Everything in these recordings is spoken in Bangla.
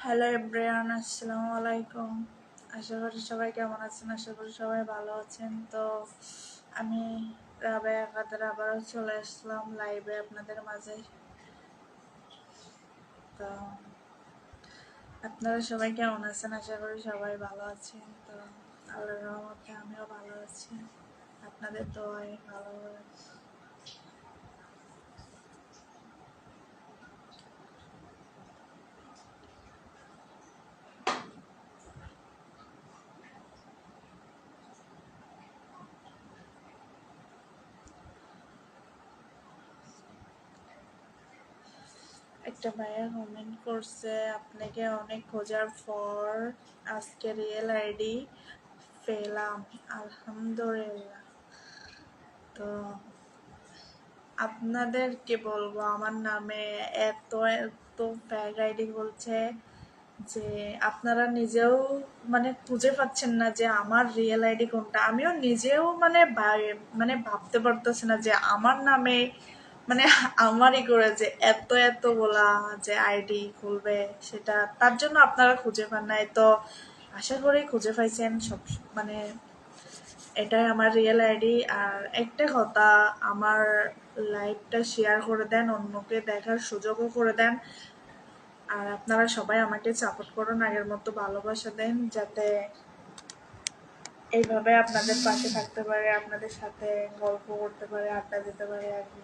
হ্যালো এভরিওয়ান, আসসালামু আলাইকুম। আশা করি সবাই কেমন আছেন, আশা করি সবাই ভালো আছেন। তো আমি রাবেয়া কাদের আবারও চলে আসলাম লাইভে আপনাদের মাঝে। তো আপনারা সবাই কেমন আছেন, আশা করি সবাই ভালো আছেন। তো আল্লাহর রহমতে আমিও ভালো আছি, আপনাদের দোয়ায় ভালো আছি। একটা ভাইয়া কমেন্ট করছে, আপনাকে অনেক খোঁজার পর আজকে রিয়েল আইডি পেলাম, আলহামদুলিল্লাহ। তো আপনাদেরকে বলবো, আমার নামে এত এত ফ্যাক আইডি বলছে যে আপনারা নিজেও মানে খুঁজে পাচ্ছেন না যে আমার রিয়েল আইডি কোনটা। আমিও নিজেও মানে ভাবতে পারতেছি না যে আমার নামে মানে আমারই করেছে এত এত বলা যে আইডি খুলবে, সেটা তার জন্য আপনারা খুঁজে পান নাই। তো আশা করি খুঁজে পাইছেন সব, মানে এটাই আমার রিয়েল আইডি। আর একটা কথা, আমার লাইভটা শেয়ার করে দেন, অন্যকে দেখার সুযোগও করে দেন। আর আপনারা সবাই আমাকে সাপোর্ট করুন, আগের মতো ভালোবাসা দেন, যাতে এইভাবে আপনাদের পাশে থাকতে পারে, আপনাদের সাথে গল্প করতে পারে, আড্ডা দিতে পারে আর কি।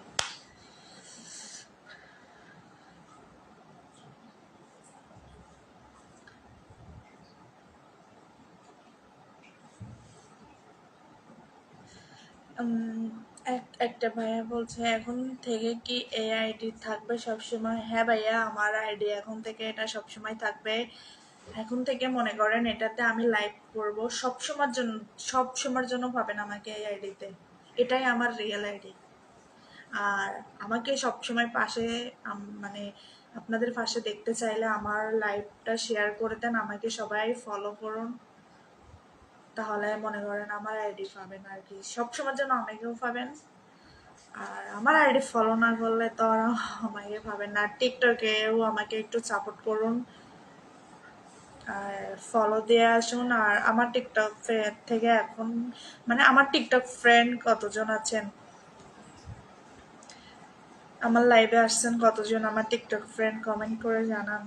একটা ভাইয়া বলছে, এখন থেকে কি এই আইডি থাকবে সবসময়? হ্যাঁ ভাইয়া, আমার আইডি এখন থেকে এটা সবসময় থাকবে। এখন থেকে মনে করেন এটাতে আমি লাইভ করব সবসময়ের জন্য, সবসময়ের জন্য পাবেন আমাকে এই আইডিতে। এটাই আমার রিয়েল আইডি। আর আমাকে সবসময় পাশে মানে আপনাদের পাশে দেখতে চাইলে আমার লাইভটা শেয়ার করে দেন, আমাকে সবাই ফলো করুন, তাহলে মনে করেন আমার আইডি পাবেন আর কি, সবসময়ের জন্য আমাকেও পাবেন। আর আমার আইডি ফলো না করলে তো আর আমাকে পাবেন না। টিকটকেও আমাকে একটু সাপোর্ট করুন আর ফলো দিয়ে আসুন। আর আমার টিকটক থেকে এখন মানে আমার টিকটক ফ্রেন্ড কতজন আছেন, আমার লাইভে আসছেন কতজন আমার টিকটক ফ্রেন্ড, কমেন্ট করে জানান।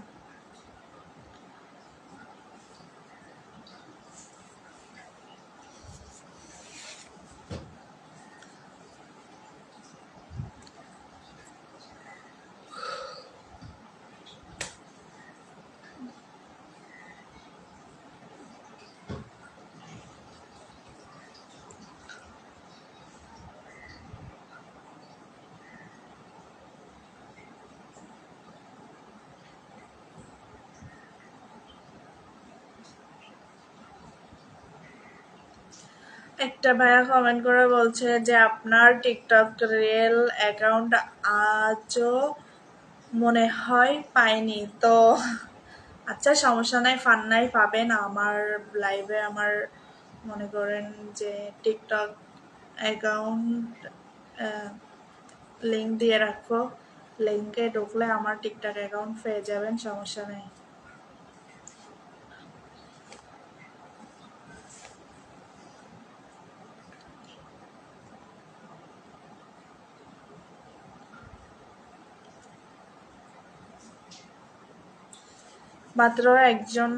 একটা ভাইয়া কমেন্ট করে বলছে যে আপনার টিকটক রিয়েল অ্যাকাউন্ট আজও মনে হয় পাইনি। তো আচ্ছা, সমস্যা নাই, ফান নাই, পাবেন আমার লাইভে। আমার মনে করেন যে টিকটক অ্যাকাউন্ট লিঙ্ক দিয়ে রাখবো, লিঙ্কে ঢুকলে আমার টিকটক অ্যাকাউন্ট পেয়ে যাবেন, সমস্যা নেই। মাত্র একজন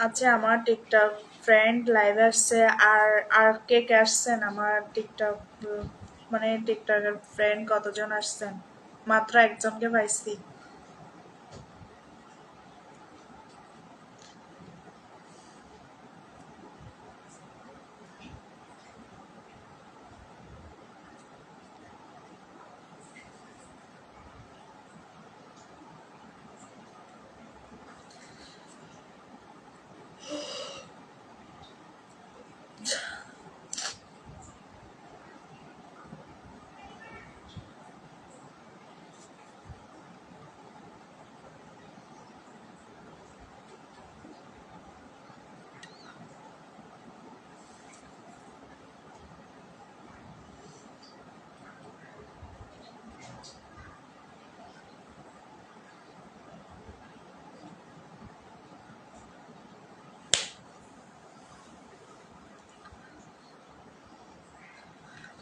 আছে আমার টিকটক ফ্রেন্ড লাইভে আসছে। আর আর কে কে আসছেন আমার টিকটক, মানে টিকটকের ফ্রেন্ড কতজন আসছেন? মাত্র একজনকে পাইছি।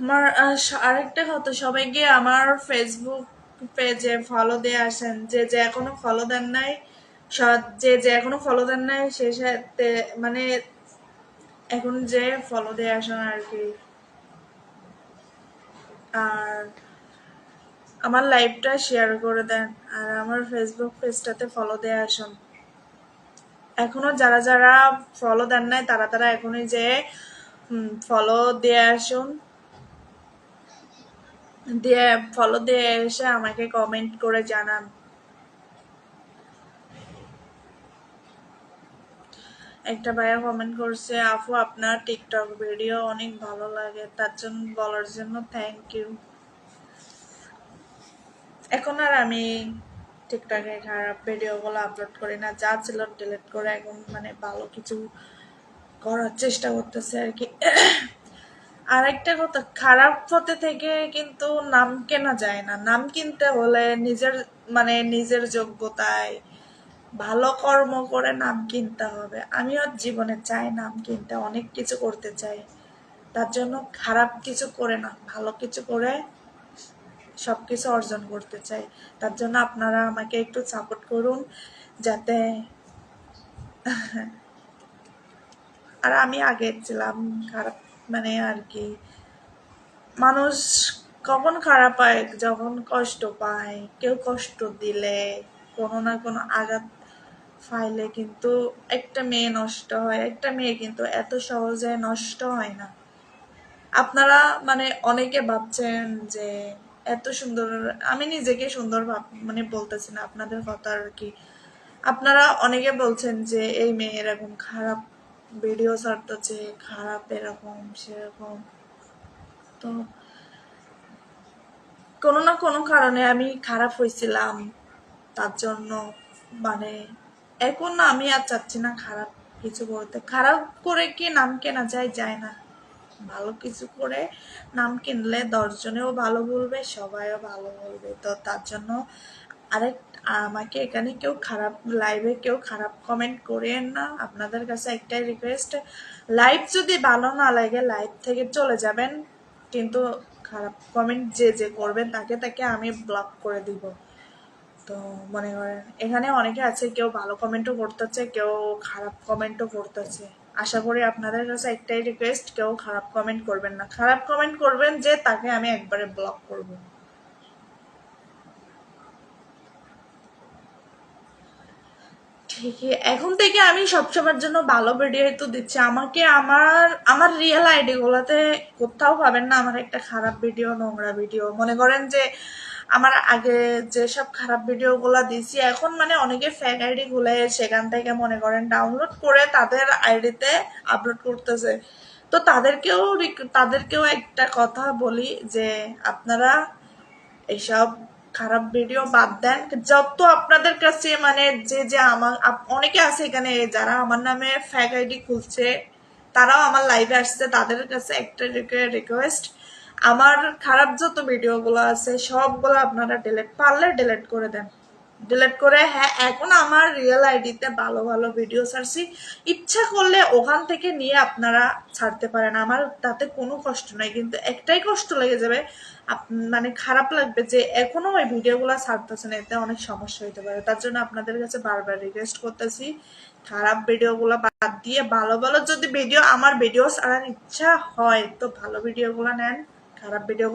আমার আরেকটা কথা, সবাইকে আমার ফেসবুক পেজে ফলো দিয়ে আসেন, যে যে এখনো ফলো দেন নাই, যে যে এখনো ফলো দেন নাই সে সাথে মানে এখন যে ফলো দিয়ে আসেন আর কি। আর আমার লাইভটা শেয়ার করে দেন, আর আমার ফেসবুক পেজটাতে ফলো দিয়ে আসুন। এখনো যারা যারা ফলো দেন নাই তারা তারা এখনই যে ফলো দিয়ে আসুন, দিয়ে ফলো দিয়ে এসে আমাকে কমেন্ট করে জানান। একটা ভাইয়া কমেন্ট করছে, আপু আপনার টিকটক ভিডিও অনেক ভালো লাগে, তার জন্য বলার জন্য থ্যাংক ইউ। এখন আর আমি টিকটকে খারাপ ভিডিওগুলো আপলোড করি না, যা ছিল ডিলিট করে এখন মানে ভালো কিছু করার চেষ্টা করতেছে আর কি। আর একটা কথা, খারাপ পথে থেকে কিন্তু নাম কেনা যায় না, নাম কিনতে হলে নিজের মানে নিজের যোগ্যতায় ভালো কর্ম করে নাম কিনতে হবে। আমিও জীবনে চাই নাম কিনতে, অনেক কিছু করতে চাই, তার জন্য খারাপ কিছু করে না, ভালো কিছু করে সবকিছু অর্জন করতে চাই। তার জন্য আপনারা আমাকে একটু সাপোর্ট করুন, যাতে আর আমি আগে ছিলাম খারাপ মানে আর কি, মানুষ কখন খারাপ হয়, যখন কষ্ট পায়, কেউ কষ্ট দিলে, কোনো না কোনো আঘাত ফাইলে কিন্তু একটা মেয়ে নষ্ট হয়। একটা মেয়ে কিন্তু এত সহজে নষ্ট হয় না। আপনারা মানে অনেকে ভাবছেন যে এত সুন্দর, আমি নিজেকে সুন্দর ভাব মানে বলতেছি না, আপনাদের কথা আর কি। আপনারা অনেকে বলছেন যে এই মেয়ে এরকম খারাপ ভিডিও ছাড়তেছে, খারাপ এরকম সেরকম। তো কোনো না কোনো কারণে আমি খারাপ হয়েছিলাম, তার জন্য মানে এখন না আমি আর চাচ্ছি না খারাপ কিছু করতে। খারাপ করে কি নাম কেনা যায়? যায় না। ভালো কিছু করে নাম কিনলে 10 জনেও ভালো বলবে, সবাইও ভালো বলবে। তো তার জন্য আরেক আমাকে এখানে কেউ খারাপ, লাইভে কেউ খারাপ কমেন্ট করেন না। আপনাদের কাছে একটাই রিকোয়েস্ট, লাইভ যদি ভালো না লাগে লাইভ থেকে চলে যাবেন, কিন্তু খারাপ কমেন্ট যে যে করবেন তাকে তাকে আমি ব্লক করে দিব। তো মনে করেন এখানে অনেকে আছে, কেউ ভালো কমেন্টও করতেছে, কেউ খারাপ কমেন্টও করতেছে। আশা করি আপনাদের কাছে একটাই রিকোয়েস্ট, কেউ খারাপ কমেন্ট করবেন না। খারাপ কমেন্ট করবেন যে তাকে আমি একবারে ব্লক করব। ঠিকই, এখন থেকে আমি সবসময়ের জন্য ভালো ভিডিও তো দিচ্ছি। আমাকে আমার আমার রিয়েল আইডি গুলাতে কোথাও পাবেন না আমার একটা খারাপ ভিডিও, নোংরা ভিডিও। মনে করেন যে আমার আগে যেসব খারাপ ভিডিও গুলা দিছি, এখন মানে অনেকে ফেক আইডি খুলে সেখান থেকে মনে করেন ডাউনলোড করে তাদের আইডিতে আপলোড করতেছে। তো তাদেরকেও একটা কথা বলি যে আপনারা এইসব খারাপ ভিডিও বাদ দেন। যত আপনাদের কাছে মানে যে যে আমার অনেকে আছে এখানে যারা আমার নামে ফ্যাক আইডি খুলছে, তারাও আমার লাইভে আসছে, তাদের কাছে একটা রিকোয়েস্ট, আমার খারাপ যত ভিডিওগুলো আছে সবগুলো আপনারা পারলে ডিলিট করে দেন। ডিলিট করে, হ্যাঁ এখন আমার রিয়েল আইডিতে ভালো ভালো ভিডিও ছাড়ছি, ইচ্ছা করলে ওখান থেকে নিয়ে আপনারা ছাড়তে পারেন, আমার তাতে কোনো কষ্ট নাই। কিন্তু একটাই কষ্ট লেগে যাবে, মানে খারাপ লাগবে যে এখনো ওই ভিডিওগুলো ছাড়তেছেন, এতে অনেক সমস্যা হতে পারে। তার জন্য আপনাদের কাছে বারবার রিকোয়েস্ট করতেছি, খারাপ ভিডিওগুলো বাদ দিয়ে ভালো ভালো যদি ভিডিও, আমার ভিডিও ছাড়ার ইচ্ছা হয় তো ভালো ভিডিওগুলো নেন, খারাপ ভিডিওগুলো